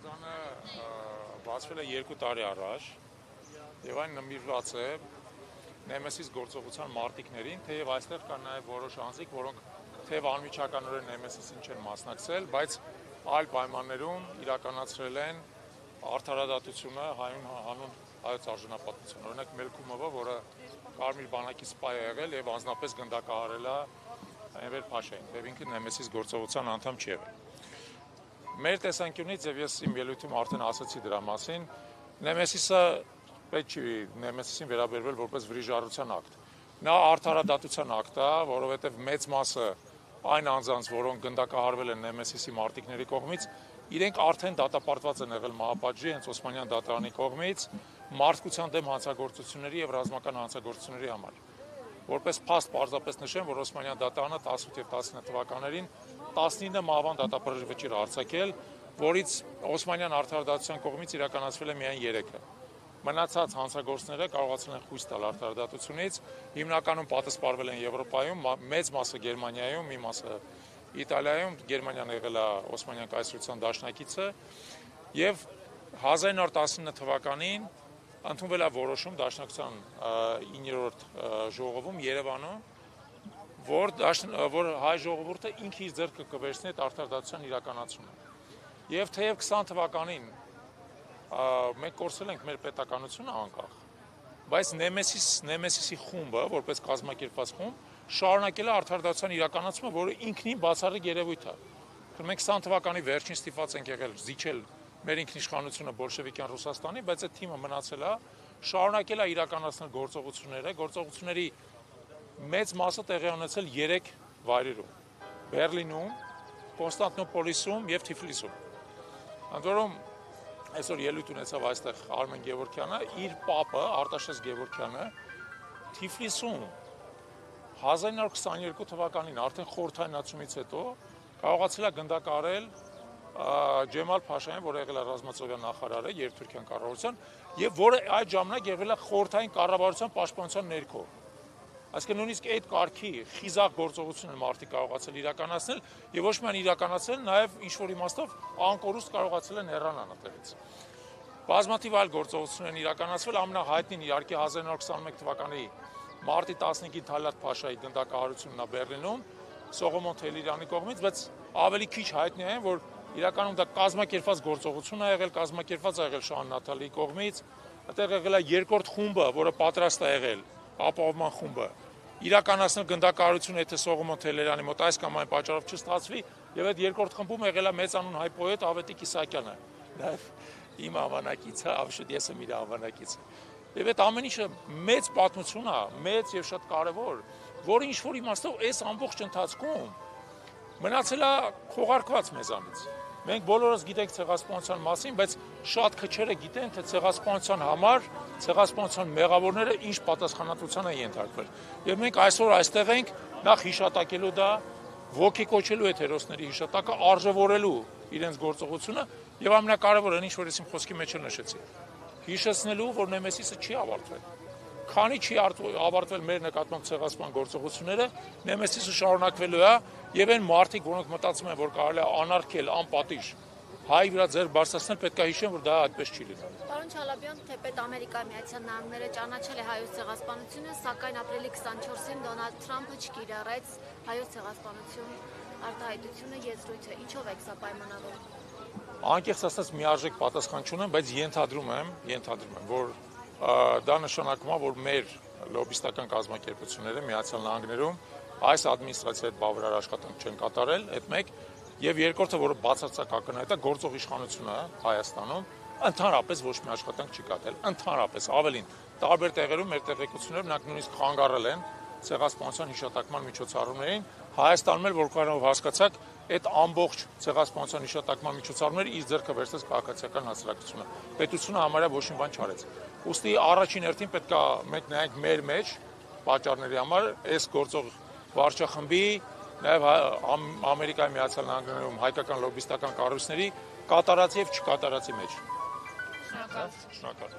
Շրջանը բացվել է 2 տարի առաջ եւ այն նվիրված է Նեմեսիս գործողության մարտիկներին, թեև այստեղ կան նաեւ որոշ անձիկ, որոնք թեև անմիջականորեն Նեմեսիսին չեն մասնակցել, բայց այլ պայմաններում իրականացրել են արդարադատությունը հանուն հայոց արժանապատվություն։ Օրինակ Մելքումովը, որը Կարմիր բանակի սպա է եղել եւ անձնապես գնդակահարել է Էնվեր Փաշային, եւ ինքը Նեմեսիս գործողության անդամ չի եղել։ Մեր տեսանկյունից եւ ես իմ ելույթում արդեն ասացի դրա մասին, Նեմեսիսը պետք չի Նեմեսիսին վերաբերվել որպես վրիժառության ակտ։ Նա արդարադատության ակտ է, որովհետեւ մեծ մասը այն անձանց, որոնք գնդակահարվել են Նեմեսիսի մարտիկների կողմից, իրենք արդեն դատապարտված են եղել մահապատժի հենց Օսմանյան դատարանի կողմից մարդկության դեմ հանցագործությունների եւ ռազմական հանցագործությունների համար։ Որպես փաստ պարզապես նշեմ, որ Օսմանյան դատարանը 18 եւ 19 թվականներին 19 մահվան դատապարտվճիռ արձակել, որից Օսմանյան արդարադատության կողմից իրականացվել է միայն 3-ը։ Մնացած հանցագործները կարողացել են խույս տալ արդարադատությունից, հիմնականում պատասպարվել են Եվրոպայում, մեծ մասը Գերմանիայում, մի մասը Իտալիայում, Գերմանիան եղել է Օսմանյան կայսրության դաշնակիցը, եւ 1919 թվականին ընդունվել է որոշում Դաշնակցության 9-րդ ժողովում Երևանում, որ հայ ժողովուրդը ինքը իր ձեռքը կվերցնի այդ արդարադատության իրականացումը։ Եվ թեև 20 թվականին մենք կորցրել ենք մեր պետականությունը անկախ, բայց Նեմեսիսի խումբը, որպես կազմակերպված խումբ, շարունակել է արդարադատության իրականացումը, որը ինքնին բացառիկ երևույթ է։ Մենք 20 թվականի վերջին ստիպված ենք եղել զիջել մեր ինքնիշխանությունը բոլշևիկյան Ռուսաստանի, բայց այդ թիմը մնացել է, շարունակել է իրականացնել գործողությունների մեծ մասը տեղի ունեցել 3 վայրերում՝ Բերլինում, Կոնստանտինոպոլիսում եւ Թիֆլիսում։ Ընդ որում այսօր ելույթ ունեցավ այստեղ Արմեն Գևորգյանը, իր պապը Արտաշես Գևորգյանը Թիֆլիսում 1922 թվականին արդեն խորհրդայնացումից հետո կարողացել է գնդակահարել Ջեմալ Փաշային, որը եղել է ռազմածովյան նախարարը Երևթուրքյան կառավարության, եւ որը այդ ժամանակ եղել է խորհրդային կառավարության պաշտպանության ներքո։ Այսինքն նույնիսկ այդ կարգի խիզախ գործողությունը մարդիկ կարողացել իրականացնել եւ ոչ միայն իրականացնել, նաեւ ինչ-որ իմաստով անկորուստ կարողացել են հեռանալ այդտեղից։ Բազմաթիվ այլ գործողություններ են իրականացվել, ամենահայտնին իհարկե 1921 թվականի մարտի 15-ին Թալատ Փաշայի գնդակահարությունն է Բերլինում Սողոմոն Թելիրյանի կողմից, բայց ավելի քիչ հայտնի է, որ իրականում դա կազմակերպված գործողություն է եղել, կազմակերպված է եղել Շահան Նաթալիի կողմից, այդտեղ եղել է երկրորդ խումբը, որը պատրաստ է եղել, ապահովման խումբը, իրականացնել գնդակահարությունը, եթե Սողոմոն Թելերյանի մոտ այս կամ այն պատճառով չստացվի, եւ այդ երկրորդ խմբում եղել է մեծանուն հայ պոետ Ավետիք Իսահակյանը, նաեւ իմ հավանակիցը, ավշուտ ես եմ իր հավանակիցը։ Եվ այդ ամեն ինչը մեծ պատմություն է, մեծ եւ շատ կարեւոր, որը ինչ-որ իմաստով այս ամբողջ ընթացքում մնացել է քողարկված մեզանից։ Մենք բոլորս գիտենք ցեղասպանության մասին, բայց շատ քչերը գիտեն, թե ցեղասպանության համար, ցեղասպանության մեղավորները ինչ պատասխանատվության են ենթարկվել։ Եվ մենք այսօր այստեղ ենք նախ հիշատակելու դա, ոգեկոչելու այդ հերոսների հիշատակը, արժևորելու իրենց գործողությունը եւ ամենակարևորը, ինչ որ ես իմ խոսքի մեջ նշեցի, հիշեցնելու, որ Նեմեսիսը չի ավարտվել։ Քանի չի ավարտվել մեր նկատմամբ ցեղասպան գործողությունները, Նեմեսիսը շարունակվելու է եւ այն մարդիկ, որոնք մտածում են, որ կարելի է անարգել, անպատիժ հայ վրա ձեռք բարձրացնել, պետք է հիշեն, որ դա այդպես չի լինի։ Պարոն Չալաբյան, թեպետ Ամերիկայի Միացյալ Նահանգները ճանաչել է հայոց ցեղասպանությունը, սակայն ապրիլի 24-ին Դոնալդ Թրամփը չկիրառեց հայոց ցեղասպանություն արտահայտությունը եզրույթը։ Ինչով եք սա պայմանավորում։ Անկեղծ ասած միարժեք պատասխան չունեմ, բայց ենթադրում եմ, որ դա նշանակում է, որ մեր լոբիստական կազմակերպությունները Միացյալ Նահանգներում այս ադմինիստրացիայի հետ բավարար աշխատանք չեն կատարել, այդ մեկ, եւ երկրորդը, որը բացարձակ ակնհայտ է, գործող իշխանությունը Հայաստանում ընդհանրապես ոչ մի աշխատանք չի կատարել, ընդհանրապես, ավելին, տարբեր տեղերում մեր տեղեկությունները նրանք նույնիսկ խանգարել են ցեղասպանության հիշատակման միջոցառումներին, Հայաստանում էլ, որ կարողանով հասկացաք, այդ ամբողջ ցեղասպանության հիշատակման միջոցառումները իր ձեռքը վերցրեց քաղաքացիական հասարակությունը։ Պետությունը համարյա ոչ մի բան չարեց։ Ուստի առաջին հերթին պետք է մենք նայենք մեր մեջ պատճառների համար այս գործող վարչախմբի, նաև Ամերիկայի Միացյալ Նահանգներում հայկական լոբիստական կառույցների կատարածի եւ չկատարածի մեջ։ Շնորհակալ։